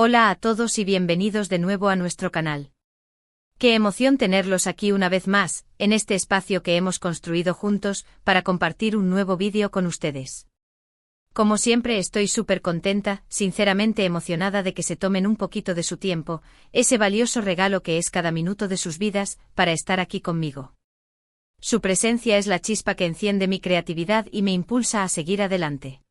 Hola a todos y bienvenidos de nuevo a nuestro canal. Qué emoción tenerlos aquí una vez más, en este espacio que hemos construido juntos, para compartir un nuevo vídeo con ustedes. Como siempre estoy súper contenta, sinceramente emocionada de que se tomen un poquito de su tiempo, ese valioso regalo que es cada minuto de sus vidas, para estar aquí conmigo. Su presencia es la chispa que enciende mi creatividad y me impulsa a seguir adelante.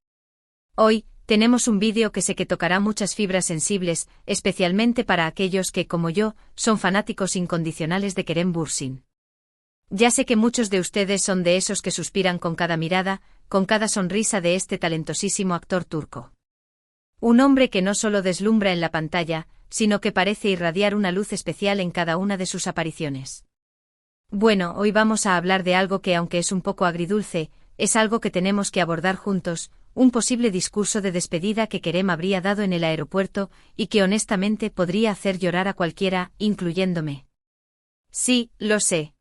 Hoy, tenemos un vídeo que sé que tocará muchas fibras sensibles, especialmente para aquellos que, como yo, son fanáticos incondicionales de Kerem Bürsin. Ya sé que muchos de ustedes son de esos que suspiran con cada mirada, con cada sonrisa de este talentosísimo actor turco. Un hombre que no solo deslumbra en la pantalla, sino que parece irradiar una luz especial en cada una de sus apariciones. Bueno, hoy vamos a hablar de algo que, aunque es un poco agridulce, es algo que tenemos que abordar juntos, un posible discurso de despedida que Kerem habría dado en el aeropuerto, y que honestamente podría hacer llorar a cualquiera, incluyéndome. Sí, lo sé.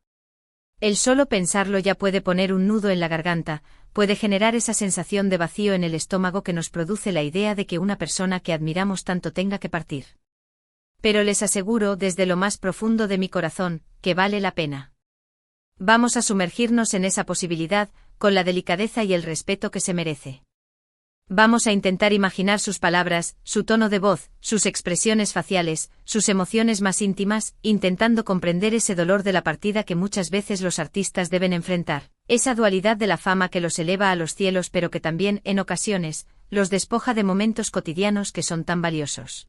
El solo pensarlo ya puede poner un nudo en la garganta, puede generar esa sensación de vacío en el estómago que nos produce la idea de que una persona que admiramos tanto tenga que partir. Pero les aseguro desde lo más profundo de mi corazón, que vale la pena. Vamos a sumergirnos en esa posibilidad, con la delicadeza y el respeto que se merece. Vamos a intentar imaginar sus palabras, su tono de voz, sus expresiones faciales, sus emociones más íntimas, intentando comprender ese dolor de la partida que muchas veces los artistas deben enfrentar, esa dualidad de la fama que los eleva a los cielos pero que también, en ocasiones, los despoja de momentos cotidianos que son tan valiosos.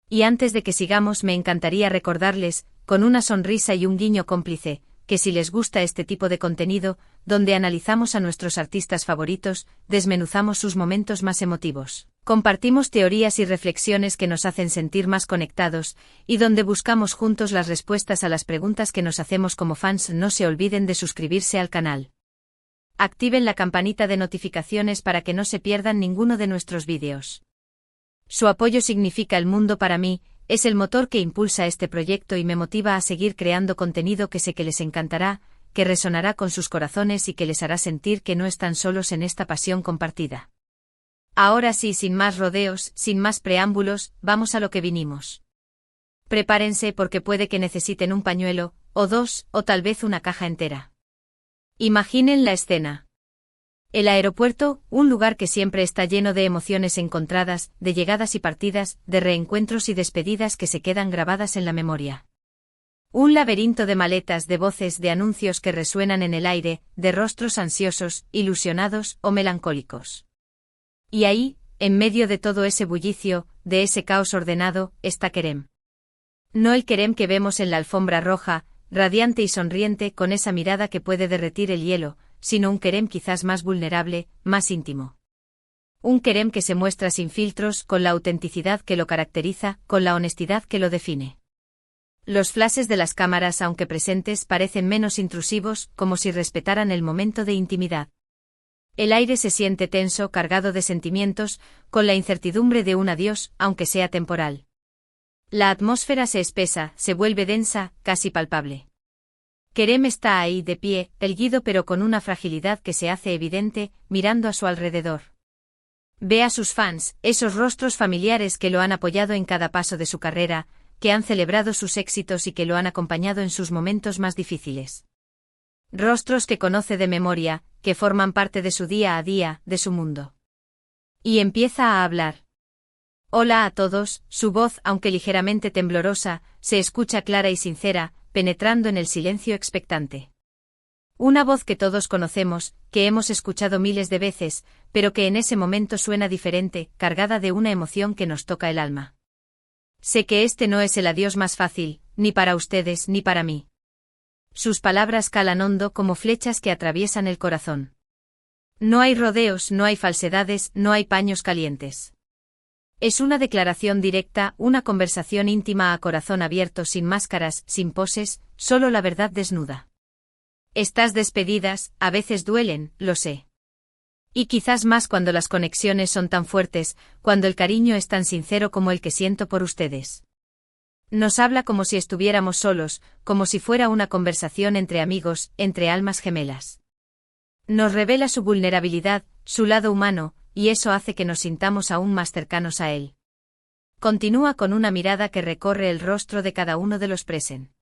Y antes de que sigamos me encantaría recordarles, con una sonrisa y un guiño cómplice, que si les gusta este tipo de contenido, donde analizamos a nuestros artistas favoritos, desmenuzamos sus momentos más emotivos, compartimos teorías y reflexiones que nos hacen sentir más conectados, y donde buscamos juntos las respuestas a las preguntas que nos hacemos como fans, no se olviden de suscribirse al canal. Activen la campanita de notificaciones para que no se pierdan ninguno de nuestros vídeos. Su apoyo significa el mundo para mí, es el motor que impulsa este proyecto y me motiva a seguir creando contenido que sé que les encantará, que resonará con sus corazones y que les hará sentir que no están solos en esta pasión compartida. Ahora sí, sin más rodeos, sin más preámbulos, vamos a lo que vinimos. Prepárense porque puede que necesiten un pañuelo, o dos, o tal vez una caja entera. Imaginen la escena. El aeropuerto, un lugar que siempre está lleno de emociones encontradas, de llegadas y partidas, de reencuentros y despedidas que se quedan grabadas en la memoria. Un laberinto de maletas, de voces, de anuncios que resuenan en el aire, de rostros ansiosos, ilusionados o melancólicos. Y ahí, en medio de todo ese bullicio, de ese caos ordenado, está Kerem. No el Kerem que vemos en la alfombra roja, radiante y sonriente con esa mirada que puede derretir el hielo, sino un Kerem quizás más vulnerable, más íntimo. Un Kerem que se muestra sin filtros, con la autenticidad que lo caracteriza, con la honestidad que lo define. Los flashes de las cámaras, aunque presentes, parecen menos intrusivos, como si respetaran el momento de intimidad. El aire se siente tenso, cargado de sentimientos, con la incertidumbre de un adiós, aunque sea temporal. La atmósfera se espesa, se vuelve densa, casi palpable. Kerem está ahí de pie, erguido pero con una fragilidad que se hace evidente, mirando a su alrededor. Ve a sus fans, esos rostros familiares que lo han apoyado en cada paso de su carrera, que han celebrado sus éxitos y que lo han acompañado en sus momentos más difíciles. Rostros que conoce de memoria, que forman parte de su día a día, de su mundo. Y empieza a hablar. Hola a todos, su voz, aunque ligeramente temblorosa, se escucha clara y sincera, penetrando en el silencio expectante. Una voz que todos conocemos, que hemos escuchado miles de veces, pero que en ese momento suena diferente, cargada de una emoción que nos toca el alma. Sé que este no es el adiós más fácil, ni para ustedes ni para mí. Sus palabras calan hondo como flechas que atraviesan el corazón. No hay rodeos, no hay falsedades, no hay paños calientes. Es una declaración directa, una conversación íntima a corazón abierto, sin máscaras, sin poses, solo la verdad desnuda. Estas despedidas, a veces duelen, lo sé. Y quizás más cuando las conexiones son tan fuertes, cuando el cariño es tan sincero como el que siento por ustedes. Nos habla como si estuviéramos solos, como si fuera una conversación entre amigos, entre almas gemelas. Nos revela su vulnerabilidad, su lado humano, y eso hace que nos sintamos aún más cercanos a él. Continúa con una mirada que recorre el rostro de cada uno de los presentes.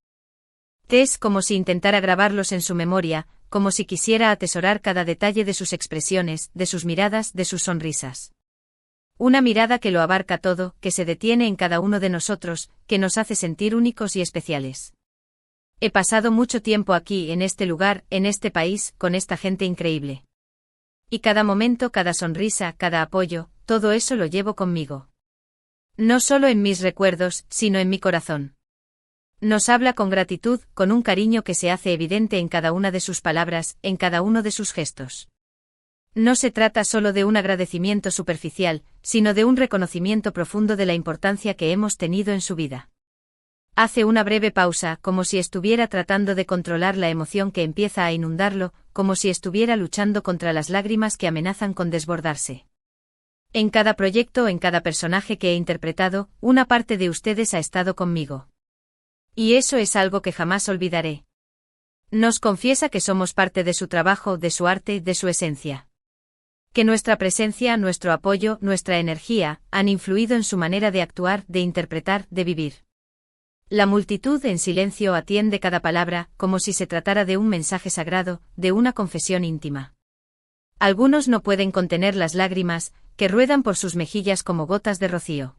Es como si intentara grabarlos en su memoria, como si quisiera atesorar cada detalle de sus expresiones, de sus miradas, de sus sonrisas. Una mirada que lo abarca todo, que se detiene en cada uno de nosotros, que nos hace sentir únicos y especiales. He pasado mucho tiempo aquí, en este lugar, en este país, con esta gente increíble. Y cada momento, cada sonrisa, cada apoyo, todo eso lo llevo conmigo. No solo en mis recuerdos, sino en mi corazón. Nos habla con gratitud, con un cariño que se hace evidente en cada una de sus palabras, en cada uno de sus gestos. No se trata solo de un agradecimiento superficial, sino de un reconocimiento profundo de la importancia que hemos tenido en su vida. Hace una breve pausa, como si estuviera tratando de controlar la emoción que empieza a inundarlo, como si estuviera luchando contra las lágrimas que amenazan con desbordarse. En cada proyecto, en cada personaje que he interpretado, una parte de ustedes ha estado conmigo. Y eso es algo que jamás olvidaré. Nos confiesa que somos parte de su trabajo, de su arte, de su esencia. Que nuestra presencia, nuestro apoyo, nuestra energía, han influido en su manera de actuar, de interpretar, de vivir. La multitud en silencio atiende cada palabra, como si se tratara de un mensaje sagrado, de una confesión íntima. Algunos no pueden contener las lágrimas, que ruedan por sus mejillas como gotas de rocío.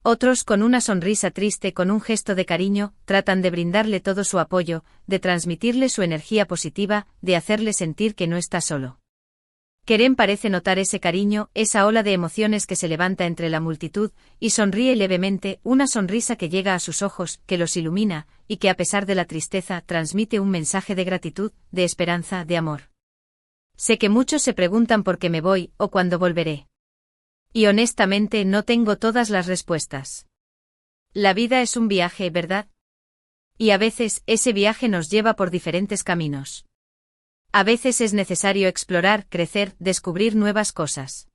Otros, con una sonrisa triste, con un gesto de cariño, tratan de brindarle todo su apoyo, de transmitirle su energía positiva, de hacerle sentir que no está solo. Keren parece notar ese cariño, esa ola de emociones que se levanta entre la multitud, y sonríe levemente, una sonrisa que llega a sus ojos, que los ilumina, y que a pesar de la tristeza transmite un mensaje de gratitud, de esperanza, de amor. Sé que muchos se preguntan por qué me voy, o cuándo volveré. Y honestamente no tengo todas las respuestas. La vida es un viaje, ¿verdad? Y a veces, ese viaje nos lleva por diferentes caminos. A veces es necesario explorar, crecer, descubrir nuevas cosas.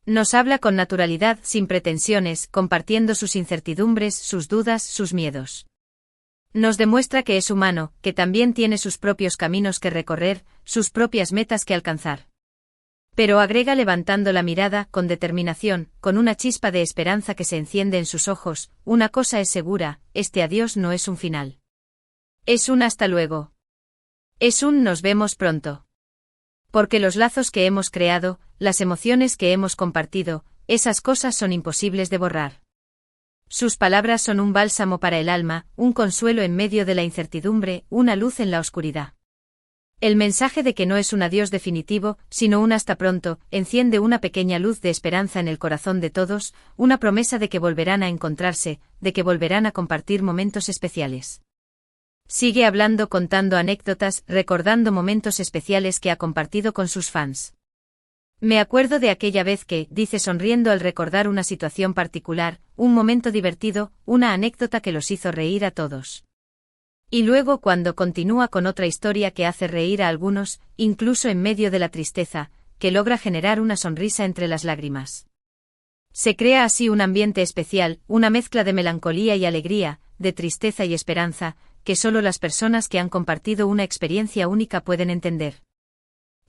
Nos habla con naturalidad, sin pretensiones, compartiendo sus incertidumbres, sus dudas, sus miedos. Nos demuestra que es humano, que también tiene sus propios caminos que recorrer, sus propias metas que alcanzar. Pero agrega levantando la mirada, con determinación, con una chispa de esperanza que se enciende en sus ojos, una cosa es segura, este adiós no es un final. Es un hasta luego. Es un nos vemos pronto. Porque los lazos que hemos creado, las emociones que hemos compartido, esas cosas son imposibles de borrar. Sus palabras son un bálsamo para el alma, un consuelo en medio de la incertidumbre, una luz en la oscuridad. El mensaje de que no es un adiós definitivo, sino un hasta pronto, enciende una pequeña luz de esperanza en el corazón de todos, una promesa de que volverán a encontrarse, de que volverán a compartir momentos especiales. Sigue hablando, contando anécdotas, recordando momentos especiales que ha compartido con sus fans. Me acuerdo de aquella vez que, dice sonriendo al recordar una situación particular, un momento divertido, una anécdota que los hizo reír a todos. Y luego cuando continúa con otra historia que hace reír a algunos, incluso en medio de la tristeza, que logra generar una sonrisa entre las lágrimas. Se crea así un ambiente especial, una mezcla de melancolía y alegría, de tristeza y esperanza, que solo las personas que han compartido una experiencia única pueden entender.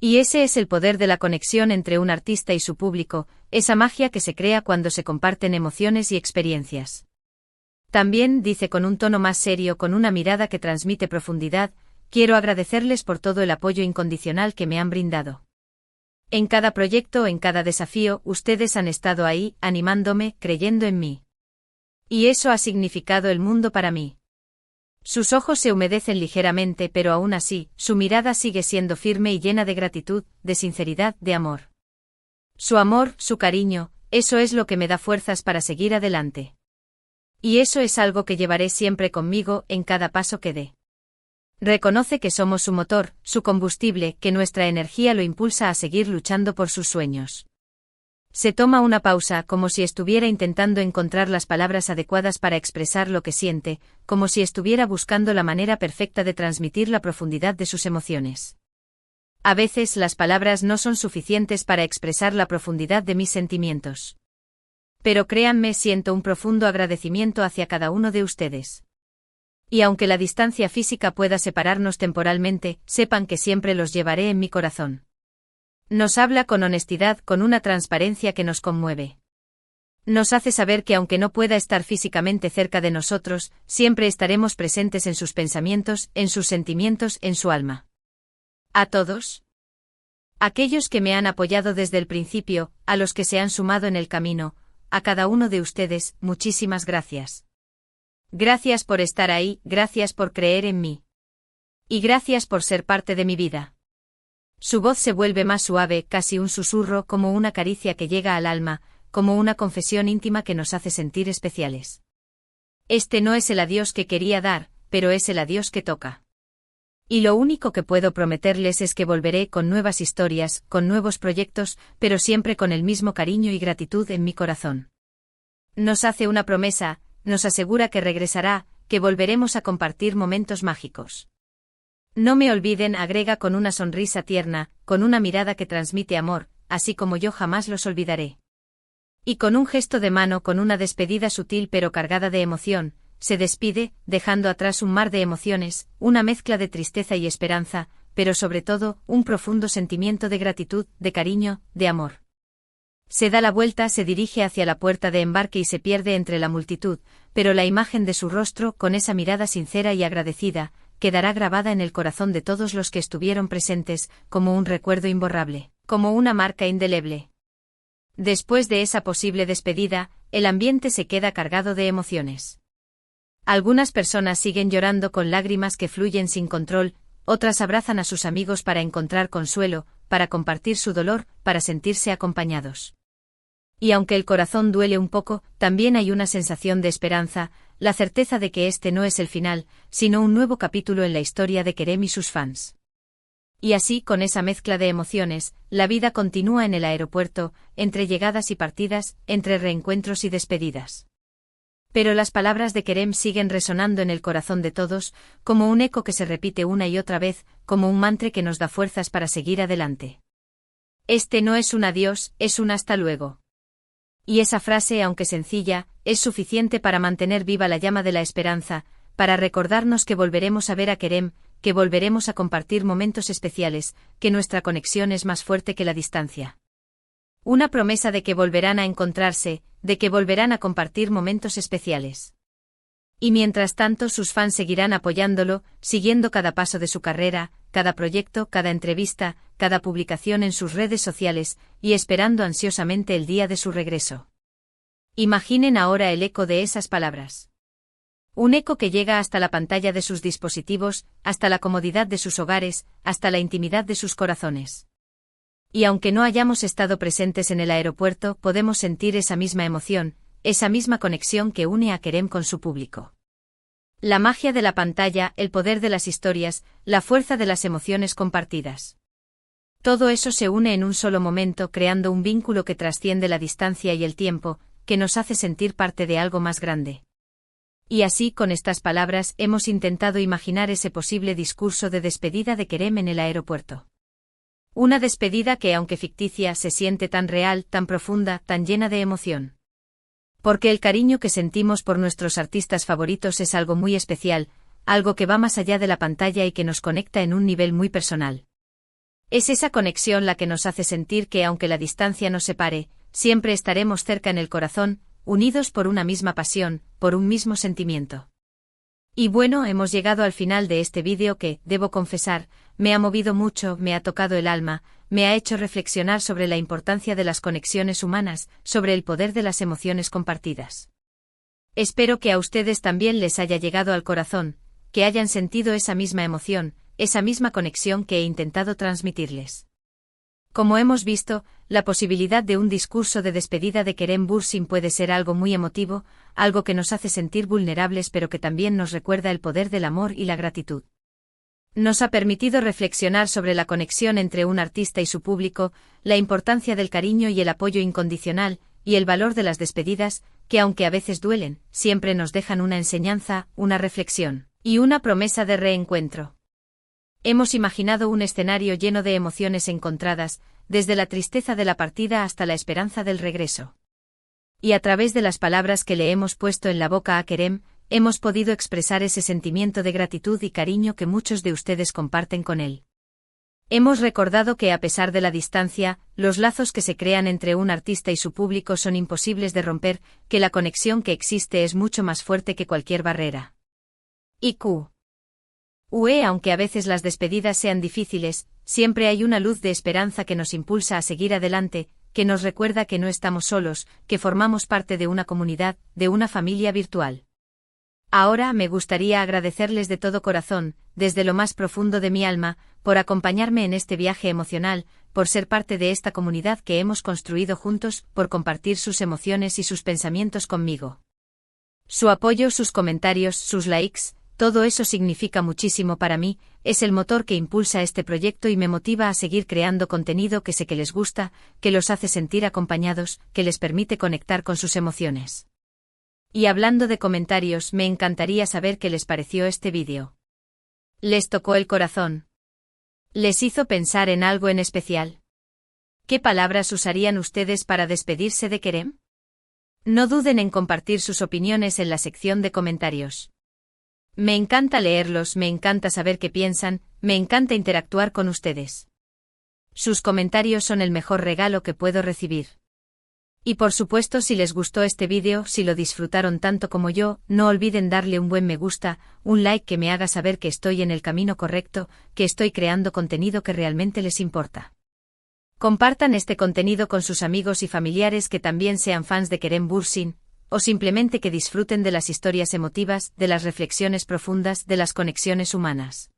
Y ese es el poder de la conexión entre un artista y su público, esa magia que se crea cuando se comparten emociones y experiencias. También, dice con un tono más serio, con una mirada que transmite profundidad, quiero agradecerles por todo el apoyo incondicional que me han brindado. En cada proyecto, en cada desafío, ustedes han estado ahí, animándome, creyendo en mí. Y eso ha significado el mundo para mí. Sus ojos se humedecen ligeramente, pero aún así, su mirada sigue siendo firme y llena de gratitud, de sinceridad, de amor. Su amor, su cariño, eso es lo que me da fuerzas para seguir adelante. Y eso es algo que llevaré siempre conmigo, en cada paso que dé. Reconoce que somos su motor, su combustible, que nuestra energía lo impulsa a seguir luchando por sus sueños. Se toma una pausa, como si estuviera intentando encontrar las palabras adecuadas para expresar lo que siente, como si estuviera buscando la manera perfecta de transmitir la profundidad de sus emociones. A veces las palabras no son suficientes para expresar la profundidad de mis sentimientos. Pero créanme, siento un profundo agradecimiento hacia cada uno de ustedes. Y aunque la distancia física pueda separarnos temporalmente, sepan que siempre los llevaré en mi corazón. Nos habla con honestidad, con una transparencia que nos conmueve. Nos hace saber que aunque no pueda estar físicamente cerca de nosotros, siempre estaremos presentes en sus pensamientos, en sus sentimientos, en su alma. A todos aquellos que me han apoyado desde el principio, a los que se han sumado en el camino, a cada uno de ustedes, muchísimas gracias. Gracias por estar ahí, gracias por creer en mí. Y gracias por ser parte de mi vida. Su voz se vuelve más suave, casi un susurro, como una caricia que llega al alma, como una confesión íntima que nos hace sentir especiales. Este no es el adiós que quería dar, pero es el adiós que toca. Y lo único que puedo prometerles es que volveré con nuevas historias, con nuevos proyectos, pero siempre con el mismo cariño y gratitud en mi corazón. Nos hace una promesa, nos asegura que regresará, que volveremos a compartir momentos mágicos. No me olviden, agrega con una sonrisa tierna, con una mirada que transmite amor, así como yo jamás los olvidaré. Y con un gesto de mano, con una despedida sutil pero cargada de emoción, se despide, dejando atrás un mar de emociones, una mezcla de tristeza y esperanza, pero sobre todo, un profundo sentimiento de gratitud, de cariño, de amor. Se da la vuelta, se dirige hacia la puerta de embarque y se pierde entre la multitud, pero la imagen de su rostro, con esa mirada sincera y agradecida, quedará grabada en el corazón de todos los que estuvieron presentes, como un recuerdo imborrable, como una marca indeleble. Después de esa posible despedida, el ambiente se queda cargado de emociones. Algunas personas siguen llorando con lágrimas que fluyen sin control, otras abrazan a sus amigos para encontrar consuelo, para compartir su dolor, para sentirse acompañados. Y aunque el corazón duele un poco, también hay una sensación de esperanza, la certeza de que este no es el final, sino un nuevo capítulo en la historia de Kerem y sus fans. Y así, con esa mezcla de emociones, la vida continúa en el aeropuerto, entre llegadas y partidas, entre reencuentros y despedidas. Pero las palabras de Kerem siguen resonando en el corazón de todos, como un eco que se repite una y otra vez, como un mantra que nos da fuerzas para seguir adelante. Este no es un adiós, es un hasta luego. Y esa frase, aunque sencilla, es suficiente para mantener viva la llama de la esperanza, para recordarnos que volveremos a ver a Kerem, que volveremos a compartir momentos especiales, que nuestra conexión es más fuerte que la distancia. Una promesa de que volverán a encontrarse, de que volverán a compartir momentos especiales. Y mientras tanto sus fans seguirán apoyándolo, siguiendo cada paso de su carrera, cada proyecto, cada entrevista, cada publicación en sus redes sociales, y esperando ansiosamente el día de su regreso. Imaginen ahora el eco de esas palabras. Un eco que llega hasta la pantalla de sus dispositivos, hasta la comodidad de sus hogares, hasta la intimidad de sus corazones. Y aunque no hayamos estado presentes en el aeropuerto, podemos sentir esa misma emoción, esa misma conexión que une a Kerem con su público. La magia de la pantalla, el poder de las historias, la fuerza de las emociones compartidas. Todo eso se une en un solo momento, creando un vínculo que trasciende la distancia y el tiempo, que nos hace sentir parte de algo más grande. Y así, con estas palabras, hemos intentado imaginar ese posible discurso de despedida de Kerem en el aeropuerto. Una despedida que, aunque ficticia, se siente tan real, tan profunda, tan llena de emoción. Porque el cariño que sentimos por nuestros artistas favoritos es algo muy especial, algo que va más allá de la pantalla y que nos conecta en un nivel muy personal. Es esa conexión la que nos hace sentir que, aunque la distancia nos separe, siempre estaremos cerca en el corazón, unidos por una misma pasión, por un mismo sentimiento. Y bueno, hemos llegado al final de este vídeo que, debo confesar, me ha movido mucho, me ha tocado el alma, me ha hecho reflexionar sobre la importancia de las conexiones humanas, sobre el poder de las emociones compartidas. Espero que a ustedes también les haya llegado al corazón, que hayan sentido esa misma emoción, esa misma conexión que he intentado transmitirles. Como hemos visto, la posibilidad de un discurso de despedida de Kerem Bürsin puede ser algo muy emotivo, algo que nos hace sentir vulnerables pero que también nos recuerda el poder del amor y la gratitud. Nos ha permitido reflexionar sobre la conexión entre un artista y su público, la importancia del cariño y el apoyo incondicional, y el valor de las despedidas, que aunque a veces duelen, siempre nos dejan una enseñanza, una reflexión, y una promesa de reencuentro. Hemos imaginado un escenario lleno de emociones encontradas, desde la tristeza de la partida hasta la esperanza del regreso. Y a través de las palabras que le hemos puesto en la boca a Kerem, hemos podido expresar ese sentimiento de gratitud y cariño que muchos de ustedes comparten con él. Hemos recordado que a pesar de la distancia, los lazos que se crean entre un artista y su público son imposibles de romper, que la conexión que existe es mucho más fuerte que cualquier barrera. Aunque a veces las despedidas sean difíciles, siempre hay una luz de esperanza que nos impulsa a seguir adelante, que nos recuerda que no estamos solos, que formamos parte de una comunidad, de una familia virtual. Ahora me gustaría agradecerles de todo corazón, desde lo más profundo de mi alma, por acompañarme en este viaje emocional, por ser parte de esta comunidad que hemos construido juntos, por compartir sus emociones y sus pensamientos conmigo. Su apoyo, sus comentarios, sus likes, todo eso significa muchísimo para mí, es el motor que impulsa este proyecto y me motiva a seguir creando contenido que sé que les gusta, que los hace sentir acompañados, que les permite conectar con sus emociones. Y hablando de comentarios, me encantaría saber qué les pareció este vídeo. ¿Les tocó el corazón? ¿Les hizo pensar en algo en especial? ¿Qué palabras usarían ustedes para despedirse de Kerem? No duden en compartir sus opiniones en la sección de comentarios. Me encanta leerlos, me encanta saber qué piensan, me encanta interactuar con ustedes. Sus comentarios son el mejor regalo que puedo recibir. Y por supuesto, si les gustó este vídeo, si lo disfrutaron tanto como yo, no olviden darle un buen me gusta, un like que me haga saber que estoy en el camino correcto, que estoy creando contenido que realmente les importa. Compartan este contenido con sus amigos y familiares que también sean fans de Kerem Bürsin, o simplemente que disfruten de las historias emotivas, de las reflexiones profundas, de las conexiones humanas.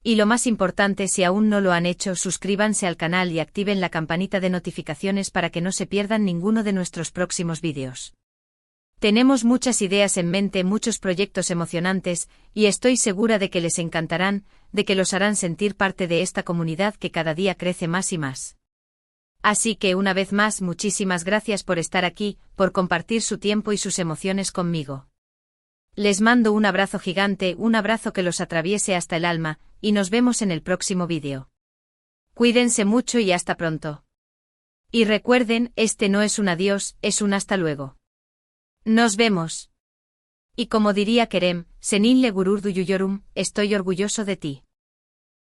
Y lo más importante, si aún no lo han hecho, suscríbanse al canal y activen la campanita de notificaciones para que no se pierdan ninguno de nuestros próximos vídeos. Tenemos muchas ideas en mente, muchos proyectos emocionantes, y estoy segura de que les encantarán, de que los harán sentir parte de esta comunidad que cada día crece más y más. Así que una vez más, muchísimas gracias por estar aquí, por compartir su tiempo y sus emociones conmigo. Les mando un abrazo gigante, un abrazo que los atraviese hasta el alma, y nos vemos en el próximo vídeo. Cuídense mucho y hasta pronto. Y recuerden, este no es un adiós, es un hasta luego. Nos vemos. Y como diría Kerem, Seninle gurur duyuyorum, estoy orgulloso de ti.